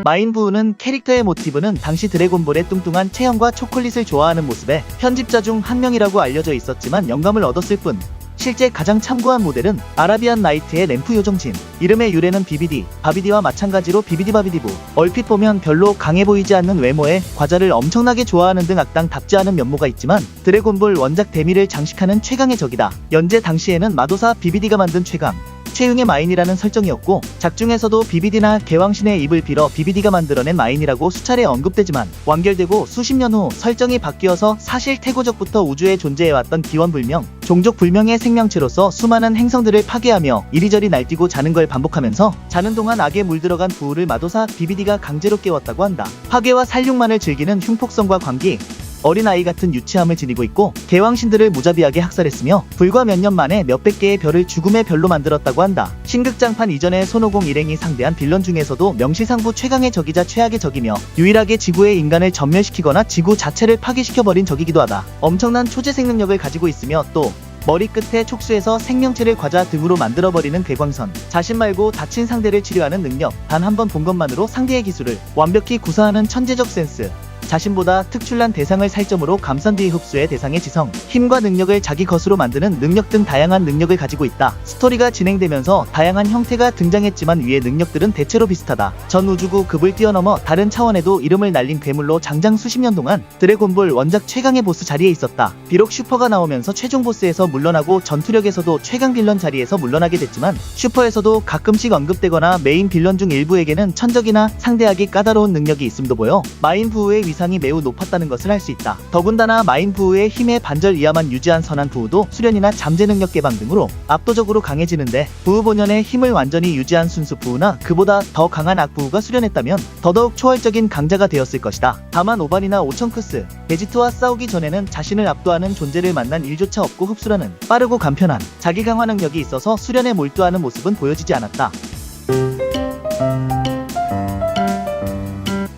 마인 부우는 캐릭터의 모티브는 당시 드래곤볼의 뚱뚱한 체형과 초콜릿을 좋아하는 모습에 편집자 중 한 명이라고 알려져 있었지만 영감을 얻었을 뿐, 실제 가장 참고한 모델은 아라비안 나이트의 램프 요정진. 이름의 유래는 바비디와 마찬가지로 비비디바비디부. 얼핏 보면 별로 강해 보이지 않는 외모에 과자를 엄청나게 좋아하는 등 악당답지 않은 면모가 있지만 드래곤볼 원작 데미를 장식하는 최강의 적이다. 연재 당시에는 마도사 비비디가 만든 최흉의 마인이라는 설정이었고, 작중에서도 비비디나 개왕신의 입을 빌어 비비디가 만들어낸 마인이라고 수차례 언급되지만 완결되고 수십 년 후 설정이 바뀌어서 사실 태고적부터 우주에 존재해왔던 기원불명, 종족불명의 생명체로서 수많은 행성들을 파괴하며 이리저리 날뛰고 자는 걸 반복하면서 자는 동안 악에 물들어간 부우를 마도사 비비디가 강제로 깨웠다고 한다. 파괴와 살육만을 즐기는 흉폭성과 광기, 어린아이 같은 유치함을 지니고 있고 개왕신들을 무자비하게 학살했으며 불과 몇 년 만에 몇백 개의 별을 죽음의 별로 만들었다고 한다. 신극장판 이전에 손오공 일행이 상대한 빌런 중에서도 명실상부 최강의 적이자 최악의 적이며 유일하게 지구의 인간을 전멸시키거나 지구 자체를 파괴시켜버린 적이기도 하다. 엄청난 초재생 능력을 가지고 있으며 또 머리끝에 촉수해서 생명체를 과자 등으로 만들어버리는 괴광선, 자신 말고 다친 상대를 치료하는 능력, 단 한 번 본 것만으로 상대의 기술을 완벽히 구사하는 천재적 센스, 자신보다 특출난 대상을 살점으로 감싼 뒤 흡수해 대상의 지성, 힘과 능력을 자기 것으로 만드는 능력 등 다양한 능력을 가지고 있다. 스토리가 진행되면서 다양한 형태가 등장했지만 위의 능력들은 대체로 비슷하다. 전 우주구 급을 뛰어넘어 다른 차원에도 이름을 날린 괴물로 장장 수십 년 동안 드래곤볼 원작 최강의 보스 자리에 있었다. 비록 슈퍼가 나오면서 최종 보스에서 물러나고 전투력에서도 최강 빌런 자리에서 물러나게 됐지만 슈퍼에서도 가끔씩 언급되거나 메인 빌런 중 일부에게는 천적이나 상대하기 까다로운 능력이 있음도 보여 마인 부우의 위상이 매우 높았다는 것을 알 수 있다. 더군다나 마인 부우의 힘의 반절 이하만 유지한 선한 부우도 수련이나 잠재 능력 개방 등으로 압도적으로 강해지는데, 부우 본연의 힘을 완전히 유지한 순수 부우나 그보다 더 강한 악 부우가 수련했다면 더더욱 초월적인 강자가 되었을 것이다. 다만 오반이나 오천크스, 베지트와 싸우기 전에는 자신을 압도하는 존재를 만난 일조차 없고 흡수라는 빠르고 간편한 자기 강화 능력이 있어서 수련에 몰두하는 모습은 보여지지 않았다.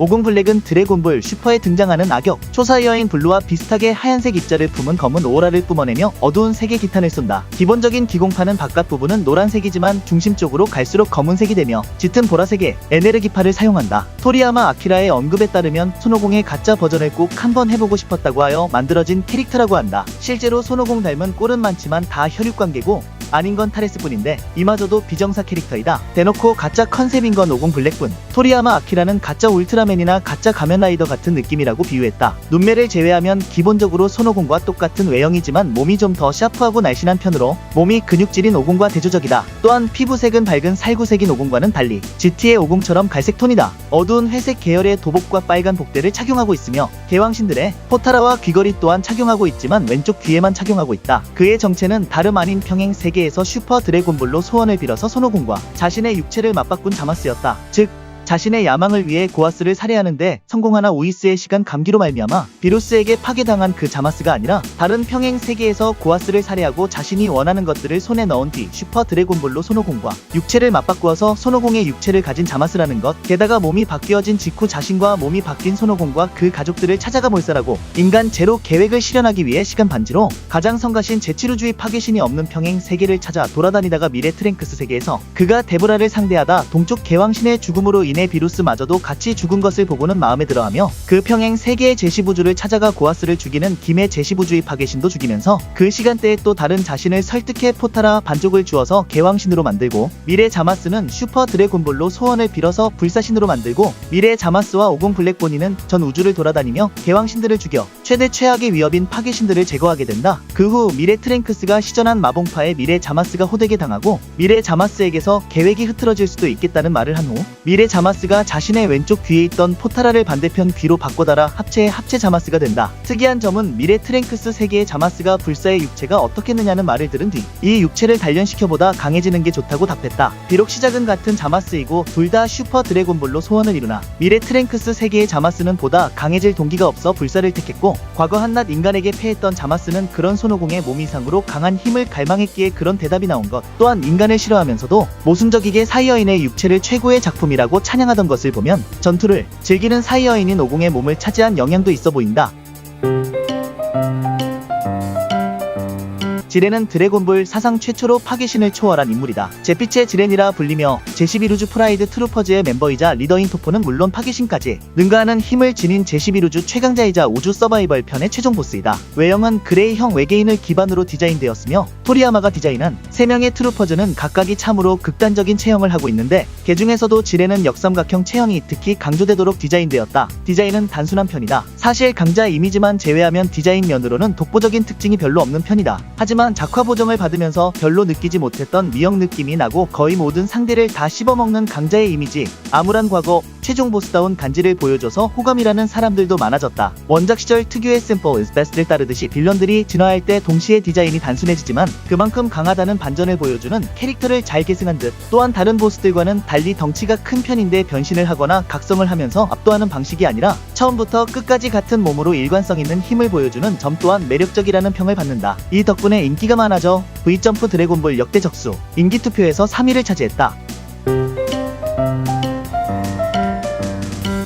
오공 블랙은 드래곤볼 슈퍼에 등장하는 악역 초사이어인 블루와 비슷하게 하얀색 입자를 품은 검은 오라를 뿜어내며 어두운 색의 기탄을 쏜다. 기본적인 기공파는 바깥 부분은 노란색이지만 중심 쪽으로 갈수록 검은색이 되며 짙은 보라색의 에네르기파를 사용한다. 토리야마 아키라의 언급에 따르면 손오공의 가짜 버전을 꼭 한번 해보고 싶었다고 하여 만들어진 캐릭터라고 한다. 실제로 손오공 닮은 꼴은 많지만 다 혈육관계고 아닌 건 타레스뿐인데 이마저도 비정사 캐릭터이다. 대놓고 가짜 컨셉인 건 오공 블랙뿐. 토리야마 아키라는 가짜 울트라맨이나 가짜 가면라이더 같은 느낌이라고 비유했다. 눈매를 제외하면 기본적으로 손오공과 똑같은 외형이지만 몸이 좀 더 샤프하고 날씬한 편으로 몸이 근육질인 오공과 대조적이다. 또한 피부색은 밝은 살구색인 오공과는 달리 GT의 오공처럼 갈색 톤이다. 어두운 회색 계열의 도복과 빨간 복대를 착용하고 있으며 개왕신들의 포타라와 귀걸이 또한 착용하고 있지만 왼쪽 귀에만 착용하고 있다. 그의 정체는 다름 아닌 평행 세계에서 슈퍼 드래곤볼로 소원을 빌어서 손오공과 자신의 육체를 맞바꾼 자마스였다. 즉 자신의 야망을 위해 고아스를 살해하는데 성공하나 우이스의 시간 감기로 말미암아 비루스에게 파괴당한 그 자마스가 아니라 다른 평행 세계에서 고아스를 살해하고 자신이 원하는 것들을 손에 넣은 뒤 슈퍼 드래곤볼로 손오공과 육체를 맞바꾸어서 손오공의 육체를 가진 자마스라는 것. 게다가 몸이 바뀌어진 직후 자신과 몸이 바뀐 손오공과 그 가족들을 찾아가 몰살하고 인간 제로 계획을 실현하기 위해 시간 반지로 가장 성가신 제치루주의 파괴신이 없는 평행 세계를 찾아 돌아다니다가 미래 트랭크스 세계에서 그가 데보라를 상대하다 동쪽 개왕신의 죽음으로 인해 비루스마저도 같이 죽은 것을 보고는 마음에 들어하며 그 평행 세계의 제시부주를 찾아가 고아스를 죽이는 김의 제시부주의 파괴신도 죽이면서 그 시간대에 또 다른 자신을 설득해 포타라 반족을 주어서 개왕신으로 만들고, 미래 자마스는 슈퍼 드래곤볼로 소원을 빌어서 불사신으로 만들고, 미래 자마스와 오공 블랙보니는 전 우주를 돌아다니며 개왕신들을 죽여 최대 최악의 위협인 파괴신들을 제거하게 된다. 그 후 미래 트랭크스가 시전한 마봉파에 미래 자마스가 호되게 당하고 미래 자마스에게서 계획이 흐트러질 수도 있겠다는 말을 한 후 미래 자마스가 자신의 왼쪽 귀에 있던 포타라를 반대편 귀로 바꿔달아 합체의 합체 자마스가 된다. 특이한 점은 미래 트랭크스 세계의 자마스가 불사의 육체가 어떻겠느냐는 말을 들은 뒤 이 육체를 단련시켜보다 강해지는 게 좋다고 답했다. 비록 시작은 같은 자마스이고 둘 다 슈퍼 드래곤볼로 소원을 이루나 미래 트랭크스 세계의 자마스는 보다 강해질 동기가 없어 불사를 택했고, 과거 한낱 인간에게 패했던 자마스는 그런 손오공의 몸 이상으로 강한 힘을 갈망했기에 그런 대답이 나온 것. 또한 인간을 싫어하면서도 모순적이게 사이어인의 육체를 최고의 작품이라고 찬양하던 것을 보면 전투를 즐기는 사이어인인 오공의 몸을 차지한 영향도 있어 보인다. 지렌은 드래곤볼 사상 최초로 파괴신을 초월한 인물이다. 제빛의 지렌이라 불리며 제11우주 프라이드 트루퍼즈의 멤버이자 리더인 토포는 물론 파괴신까지 능가하는 힘을 지닌 제11우주 최강자이자 우주 서바이벌 편의 최종 보스이다. 외형은 그레이형 외계인을 기반으로 디자인되었으며 토리야마가 디자인한 3명의 트루퍼즈는 각각이 참으로 극단적인 체형을 하고 있는데 그 중에서도 지렌은 역삼각형 체형이 특히 강조되도록 디자인되었다. 디자인은 단순한 편이다. 사실 강자 이미지만 제외하면 디자인 면으로는 독보적인 특징이 별로 없는 편이다. 하지만 작화 보정을 받으면서 별로 느끼지 못했던 미형 느낌이 나고 거의 모든 상대를 다 씹어먹는 강자의 이미지, 암울한 과거, 최종 보스다운 간지를 보여줘서 호감이라는 사람들도 많아졌다. 원작 시절 특유의 simple is best를 따르듯이 빌런들이 진화할 때 동시에 디자인이 단순해지지만 그만큼 강하다는 반전을 보여주는 캐릭터를 잘 계승한 듯, 또한 다른 보스들과는 달리 덩치가 큰 편인데 변신을 하거나 각성을 하면서 압도하는 방식이 아니라 처음부터 끝까지 같은 몸으로 일관성 있는 힘을 보여주는 점 또한 매력적이라는 평을 받는다. 이 덕분에 인기가 많아져 V점프 드래곤볼 역대 적수 인기 투표에서 3위를 차지했다.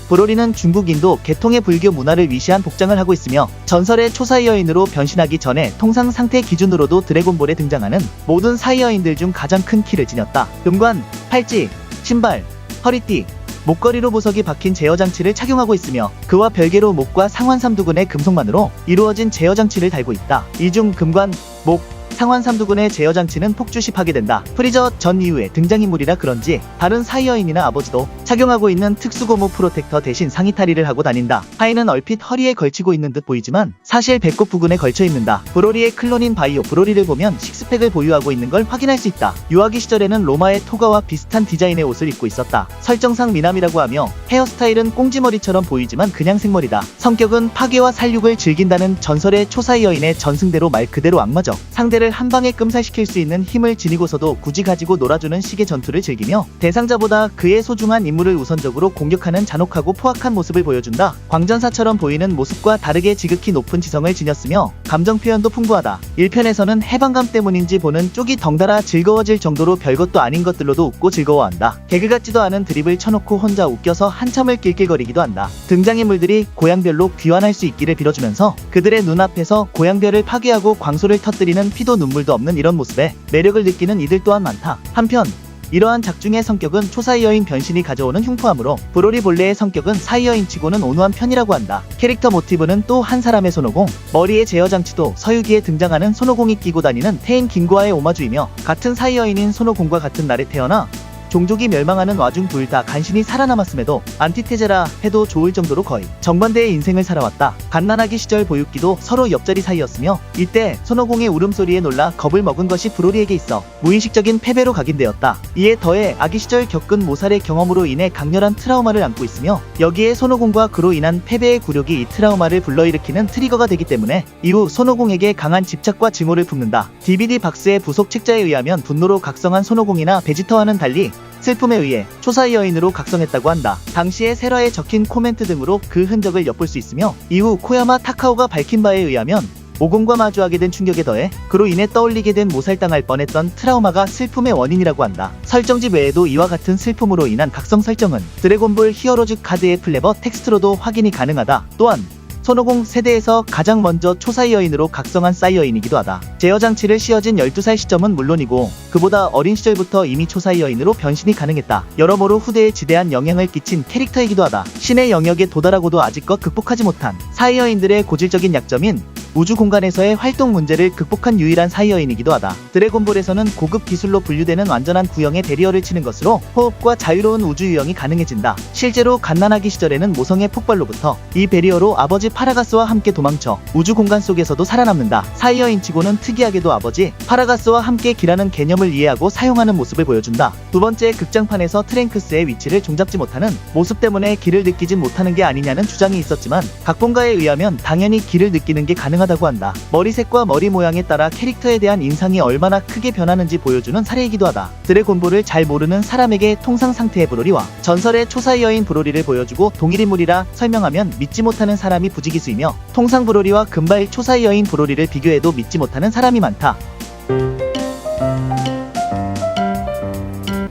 브로리는 중국 인도 개통의 불교 문화를 위시한 복장을 하고 있으며 전설의 초사이어인으로 변신하기 전에 통상 상태 기준으로도 드래곤볼에 등장하는 모든 사이어인들 중 가장 큰 키를 지녔다. 금관, 팔찌, 신발, 허리띠, 목걸이로 보석이 박힌 제어장치를 착용하고 있으며 그와 별개로 목과 상완 삼두근의 금속만으로 이루어진 제어장치를 달고 있다. 이 중 금관, 목, 상완 삼두근의 제어장치는 폭주시 파괴된다. 프리저 전 이후에 등장인물이라 그런지 다른 사이어인이나 아버지도 착용하고 있는 특수고무 프로텍터 대신 상의탈의를 하고 다닌다. 하의는 얼핏 허리에 걸치고 있는 듯 보이지만 사실 배꼽 부근에 걸쳐 있는다. 브로리의 클론인 바이오 브로리를 보면 식스팩을 보유하고 있는 걸 확인할 수 있다. 유아기 시절에는 로마의 토가와 비슷한 디자인의 옷을 입고 있었다. 설정상 미남이라고 하며 헤어스타일은 꽁지머리처럼 보이지만 그냥 생머리다. 성격은 파괴와 살육을 즐긴다는 전설의 초사이어인의 전승대로 말 그대로 악마적. 상대를 한 방에 끔살시킬 수 있는 힘을 지니고서도 굳이 가지고 놀아주는 식의 전투를 즐기며 대상자보다 그의 소중한 인물을 우선적으로 공격하는 잔혹하고 포악한 모습을 보여준다. 광전사처럼 보이는 모습과 다르게 지극히 높은 지성을 지녔으며 감정 표현도 풍부하다. 1편에서는 해방감 때문인지 보는 쪽이 덩달아 즐거워질 정도로 별것도 아닌 것들로도 웃고 즐거워한다. 개그 같지도 않은 드립을 쳐놓고 혼자 웃겨서 한참을 낄낄거리기도 한다. 등장인물들이 고양별로 귀환할 수 있기를 빌어주면서 그들의 눈앞에서 고양별을 파괴하고 광소를 터뜨리는 피도 눈물도 없는 이런 모습에 매력을 느끼는 이들 또한 많다. 한편 이러한 작중의 성격은 초사이어인 변신이 가져오는 흉포함으로 브로리 본래의 성격은 사이어인치고는 온화한 편이라고 한다. 캐릭터 모티브는 또 한 사람의 손오공, 머리의 제어장치도 서유기에 등장하는 손오공이 끼고 다니는 태인 긴과의 오마주이며 같은 사이어인인 손오공과 같은 날에 태어나 종족이 멸망하는 와중 둘 다 간신히 살아남았음에도 안티테제라 해도 좋을 정도로 거의 정반대의 인생을 살아왔다. 갓난아기 시절 보육기도 서로 옆자리 사이였으며 이때 손오공의 울음소리에 놀라 겁을 먹은 것이 브로리에게 있어 무의식적인 패배로 각인되었다. 이에 더해 아기 시절 겪은 모살의 경험으로 인해 강렬한 트라우마를 안고 있으며 여기에 손오공과 그로 인한 패배의 굴욕이 이 트라우마를 불러일으키는 트리거가 되기 때문에 이후 손오공에게 강한 집착과 증오를 품는다. DVD 박스의 부속 책자에 의하면 분노로 각성한 손오공이나 베지터와는 달리 슬픔에 의해 초사이어인으로 각성했다고 한다. 당시에 세라에 적힌 코멘트 등으로 그 흔적을 엿볼 수 있으며 이후 코야마 타카오가 밝힌 바에 의하면 오공과 마주하게 된 충격에 더해 그로 인해 떠올리게 된 모살당할 뻔했던 트라우마가 슬픔의 원인이라고 한다. 설정집 외에도 이와 같은 슬픔으로 인한 각성 설정은 드래곤볼 히어로즈 카드의 플레버 텍스트로도 확인이 가능하다. 또한 손오공 세대에서 가장 먼저 초사이어인으로 각성한 사이어인이기도 하다. 제어장치를 씌워진 12살 시점은 물론이고 그보다 어린 시절부터 이미 초사이어인으로 변신이 가능했다. 여러모로 후대에 지대한 영향을 끼친 캐릭터이기도 하다. 신의 영역에 도달하고도 아직껏 극복하지 못한 사이어인들의 고질적인 약점인 우주 공간에서의 활동 문제를 극복한 유일한 사이어인이기도 하다. 드래곤볼에서는 고급 기술로 분류되는 완전한 구형의 대리어를 치는 것으로 호흡과 자유로운 우주 유영이 가능해진다. 실제로 갓난아기 시절에는 모성의 폭발로부터 이 베리어로 아버지 파라가스와 함께 도망쳐 우주 공간 속에서도 살아남는다. 사이어인치고는 특이하게도 아버지 파라가스와 함께 기라는 개념을 이해하고 사용하는 모습을 보여준다. 두 번째 극장판에서 트랭크스의 위치를 종잡지 못하는 모습 때문에 기를 느끼진 못하는 게 아니냐는 주장이 있었지만 각본가에 의하면 당연히 기를 느끼는 게 가능하다고 한다. 머리색과 머리 모양에 따라 캐릭터에 대한 인상이 얼마나 크게 변하는지 보여주는 사례이기도 하다. 드래곤볼을 잘 모르는 사람에게 통상 상태의 브로리와 전설의 초사이어인 브로리를 보여주고 동일인물이라 설명하면 믿지 못하는 사람이 부지기수이며 통상 브로리와 금발 초사이어인 브로리를 비교해도 믿지 못하는 사람이 많다.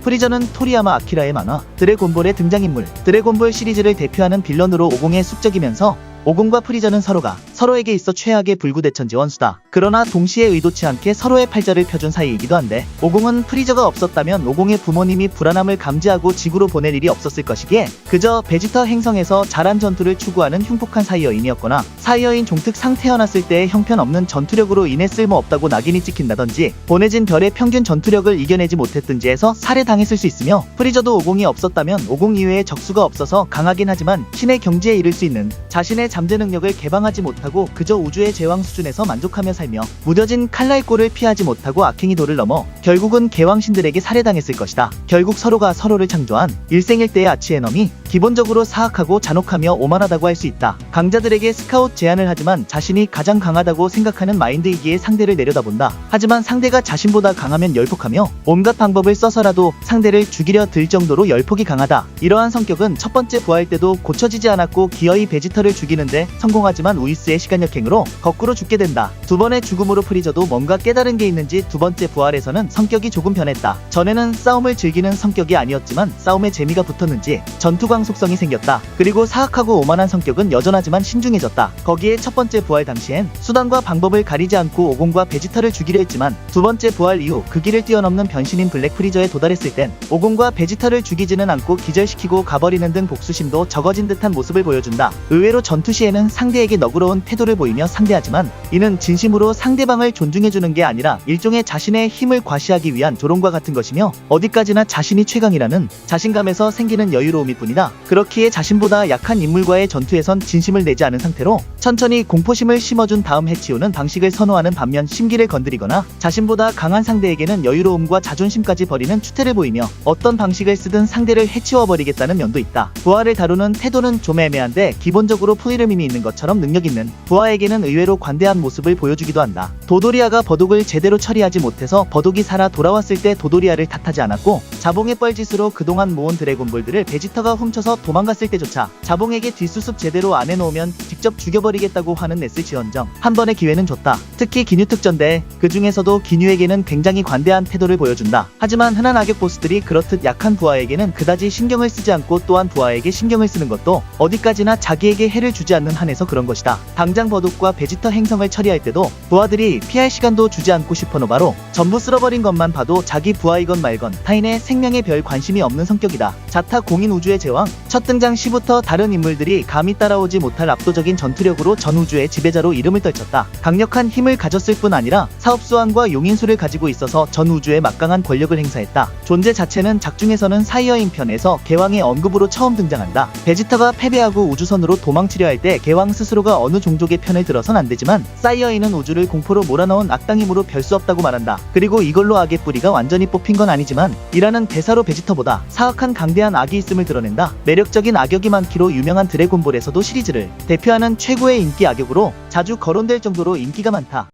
프리저는 토리야마 아키라의 만화 드래곤볼의 등장인물, 드래곤볼 시리즈를 대표하는 빌런으로 오공의 숙적이면서 오공과 프리저는 서로에게 있어 최악의 불구대천지 원수다. 그러나 동시에 의도치 않게 서로의 팔자를 펴준 사이이기도 한데, 오공은 프리저가 없었다면 오공의 부모님이 불안함을 감지하고 지구로 보낼 일이 없었을 것이기에 그저 베지터 행성에서 잘한 전투를 추구하는 흉폭한 사이어인이었거나, 사이어인 종특 상태어났을 때의 형편없는 전투력으로 인해 쓸모없다고 낙인이 찍힌다든지 보내진 별의 평균 전투력을 이겨내지 못했든지 해서 살해당했을 수 있으며, 프리저도 오공이 없었다면 오공 이외에 적수가 없어서 강하긴 하지만 신의 경지에 이를 수 있는 자신의 잠재 능력을 개방하지 못하고 그저 우주의 제왕 수준에서 만족하며 살며, 무뎌진 칼날 꼴을 피하지 못하고 악행이 도를 넘어 결국은 개왕신들에게 살해당했을 것이다. 결국 서로가 서로를 창조한 일생일대의 아치에너미, 기본적으로 사악하고 잔혹하며 오만하다고 할 수 있다. 강자들에게 스카웃 제안을 하지만 자신이 가장 강하다고 생각하는 마인드이기에 상대를 내려다본다. 하지만 상대가 자신보다 강하면 열폭하며 온갖 방법을 써서라도 상대를 죽이려 들 정도로 열폭이 강하다. 이러한 성격은 첫 번째 부활 때도 고쳐지지 않았고 기어이 베지터를 죽이는데 성공하지만 우이스의 시간역행으로 거꾸로 죽게 된다. 두 번의 죽음으로 프리저도 뭔가 깨달은 게 있는지 두 번째 부활에서는 성격이 조금 변했다. 전에는 싸움을 즐기는 성격이 아니었지만 싸움에 재미가 붙었는지 전투광 속성이 생겼다. 그리고 사악하고 오만한 성격은 여전하지만 신중해졌다. 거기에 첫 번째 부활 당시엔 수단과 방법을 가리지 않고 오공과 베지터를 죽이려 했지만, 두 번째 부활 이후 그 길을 뛰어넘는 변신인 블랙 프리저에 도달했을 땐 오공과 베지터를 죽이지는 않고 기절시키고 가버리는 등 복수심도 적어진 듯한 모습을 보여준다. 의외로 전투 시에는 상대에게 너그러운 태도를 보이며 상대하지만, 이는 진심으로 상대방을 존중해주는 게 아니라 일종의 자신의 힘을 과시하기 위한 조롱과 같은 것이며, 어디까지나 자신이 최강이라는 자신감에서 생기는 여유로움일 뿐이다. 그렇기에 자신보다 약한 인물과의 전투에선 진심을 내지 않은 상태로 천천히 공포심을 심어준 다음 해치우는 방식을 선호하는 반면, 심기를 건드리거나 자신보다 강한 상대에게는 여유로움과 자존심까지 버리는 추태를 보이며 어떤 방식을 쓰든 상대를 해치워버리겠다는 면도 있다. 부하를 다루는 태도는 좀 애매한데 기본적으로 프리름임이 있는 것처럼 능력 있는 부하에게는 의외로 관대한 모습을 보여주기도 한다. 도도리아가 버독을 제대로 처리하지 못해서 버독이 살아 돌아왔을 때 도도리아를 탓하지 않았고, 자봉의 뻘짓으로 그동안 모은 드래곤볼들을 베지터가 훔쳐서 도망갔을 때조차 자봉에게 뒷수습 제대로 안 해놓으면 직접 죽여버리겠다고 화는 냈을지언정 한 번의 기회는 줬다. 특히 기뉴 특전대, 그 중에서도 기뉴에게는 굉장히 관대한 태도를 보여준다. 하지만 흔한 악역 보스들이 그렇듯 약한 부하에게는 그다지 신경을 쓰지 않고, 또한 부하에게 신경을 쓰는 것도 어디까지나 자기에게 해를 주지 않는 한에서 그런 것이다. 당장 버독과 베지터 행성을 처리할 때도 부하들이 피할 시간도 주지 않고 슈퍼노바로 전부 쓸어버린 것만 봐도 자기 부하이건 말건 타인의 생명에 별 관심이 없는 성격이다. 자타 공인 우주의 제왕, 첫 등장 시부터 다른 인물들이 감히 따라오지 못할 압도적인 전투력으로 전 우주의 지배자로 이름을 떨쳤다. 강력한 힘을 가졌을 뿐 아니라 사업수완과 용인수를 가지고 있어서 전 우주에 막강한 권력을 행사했다. 존재 자체는 작중에서는 사이어인 편에서 개왕의 언급으로 처음 등장한다. 베지터가 패배하고 우주선으로 도망치려 할 때 개왕 스스로가 어느 종족의 편을 들어선 안 되지만, 사이어인은 우주를 공포로 몰아넣은 악당이므로 별 수 없다고 말한다. 그리고 이걸로 악의 뿌리가 완전히 뽑힌 건 아니지만, 이라는 대사로 베지터보다 사악한 강대한 악이 있음을 드러낸다. 매력적인 악역이 많기로 유명한 드래곤볼에서도 시리즈를 대표하는 최고의 인기 악역으로 자주 거론될 정도로 인기가 많다.